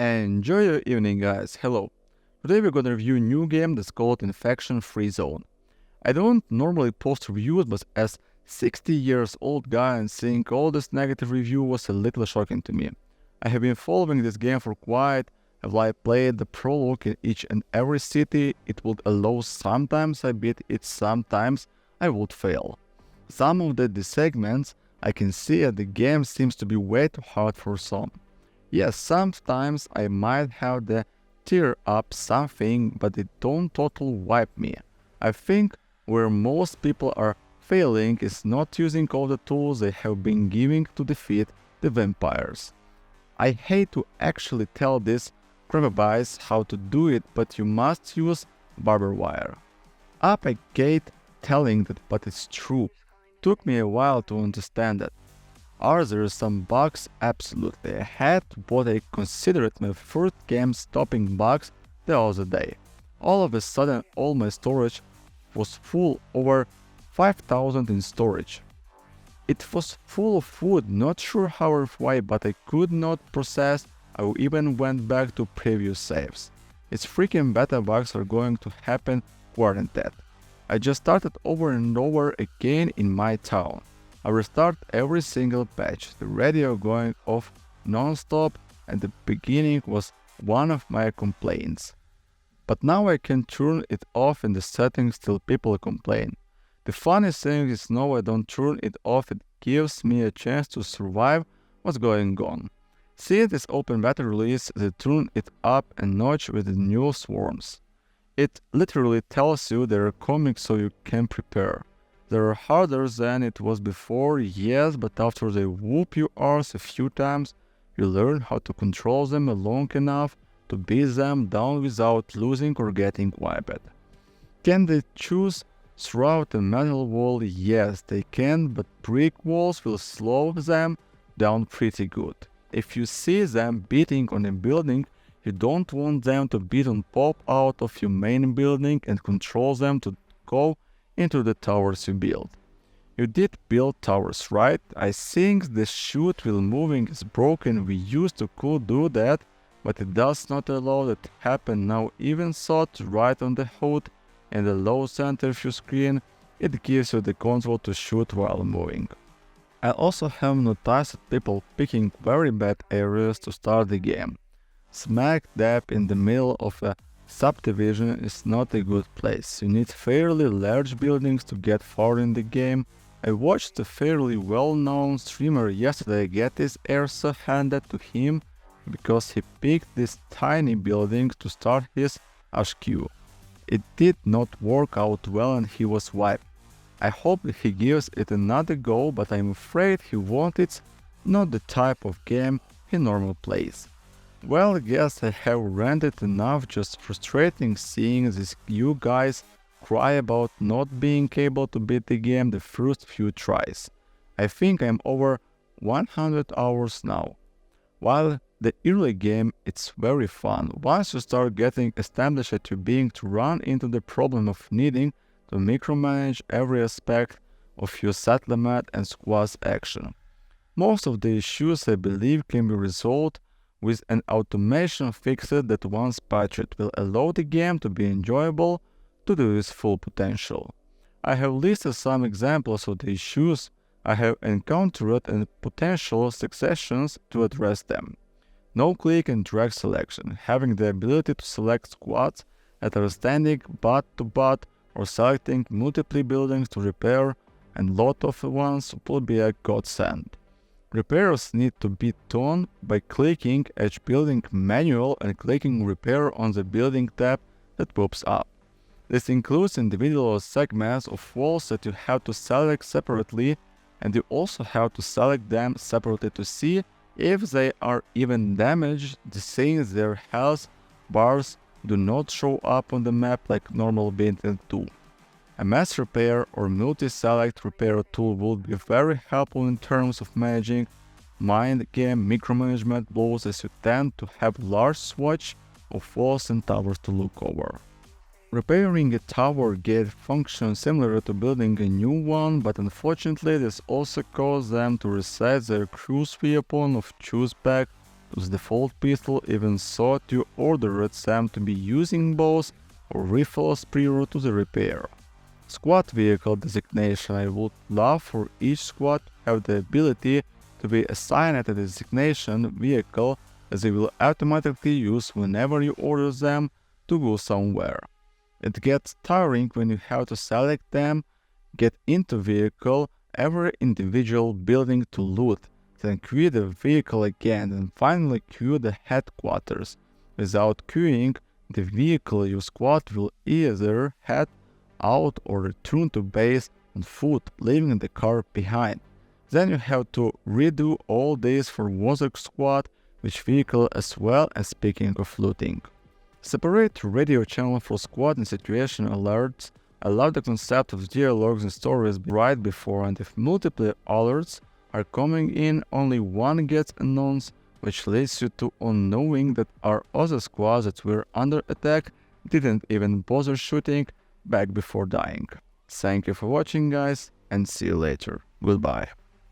Enjoy your evening, guys. Hello. Today we're gonna review a new game that's called Infection Free Zone. I don't normally post reviews, but as 60 years old guy and seeing all this negative review was a little shocking to me. I have been following this game for quite a while. I played the prologue in each and every city. It would allow sometimes I beat it, sometimes I would fail. Some of the segments I can see that the game seems to be way too hard for some. Yes, sometimes I might have the tear up something, but it don't total wipe me. I think where most people are failing is not using all the tools they have been giving to defeat the vampires. I hate to actually tell this creepaboys how to do it, but you must use barbed wire. Up a gate telling that, but it's true. Took me a while to understand that. Are there some bugs? Absolutely. I had what I considered my first game-stopping bugs the other day. All of a sudden, all my storage was full, over 5,000 in storage. It was full of food, not sure how or why, but I could not process. I even went back to previous saves. It's freaking beta bugs are going to happen quarantined. I just started over and over again in my town. I restart every single patch, the radio going off non-stop, and the beginning was one of my complaints. But now I can turn it off in the settings till people complain. The funny thing is now I don't turn it off, it gives me a chance to survive what's going on. See this open beta release, they turn it up a notch with the new swarms. It literally tells you they're coming so you can prepare. They're harder than it was before, yes, but after they whoop your arse a few times, you learn how to control them long enough to beat them down without losing or getting wiped. Can they choose throughout a metal wall? Yes, they can, but brick walls will slow them down pretty good. If you see them beating on a building, you don't want them to beat on pop out of your main building and control them to go into the towers you build. You did build towers, right? I think the shoot while moving is broken. We used to could do that, but it does not allow that to happen now. Even thought right on the HUD and the low center view screen, it gives you the control to shoot while moving. I also have noticed people picking very bad areas to start the game. Smack dab in the middle of a subdivision is not a good place. You need fairly large buildings to get far in the game. I watched a fairly well-known streamer yesterday get his air so handed to him because he picked this tiny building to start his HQ. It did not work out well and he was wiped. I hope that he gives it another go, but I'm afraid he won't. It's not the type of game he normally plays. Well, I guess I have ranted enough, just frustrating seeing these you guys cry about not being able to beat the game the first few tries. I think I'm over 100 hours now. While the early game it's very fun, once you start getting established at you being to run into the problem of needing to micromanage every aspect of your settlement and squad action. Most of the issues I believe can be resolved with an automation fixed that once patched will allow the game to be enjoyable to its full potential. I have listed some examples of the issues I have encountered and potential successions to address them. No click and drag selection, having the ability to select squads that are standing butt to butt or selecting multiple buildings to repair and lot of ones will be a godsend. Repairs need to be done by clicking each building manual and clicking repair on the building tab that pops up. This includes individual segments of walls that you have to select separately, and you also have to select them separately to see if they are even damaged, since their health bars do not show up on the map like normal buildings do. A mass repair or multi-select repair tool would be very helpful in terms of managing mind game micromanagement blows, as you tend to have large swatch of walls and towers to look over. Repairing a tower gate functions similar to building a new one, but unfortunately this also causes them to reset their cruise weapon or choose back whose default pistol even sought to order them to be using bows or rifles prior to the repair. Squad vehicle designation. I would love for each squad to have the ability to be assigned a designation vehicle as they will automatically use whenever you order them to go somewhere. It gets tiring when you have to select them, get into vehicle, every individual building to loot, then queue the vehicle again and finally queue the headquarters. Without queuing, the vehicle your squad will either head out or return to base on foot, leaving the car behind. Then you have to redo all this for other squad, which vehicle as well. As speaking of looting. Separate radio channel for squad and situation alerts. I love the concept of dialogues and stories right before, and if multiple alerts are coming in, only one gets announced, which leads you to knowing that our other squads that were under attack didn't even bother shooting back before dying. Thank you for watching, guys, and see you later. Goodbye.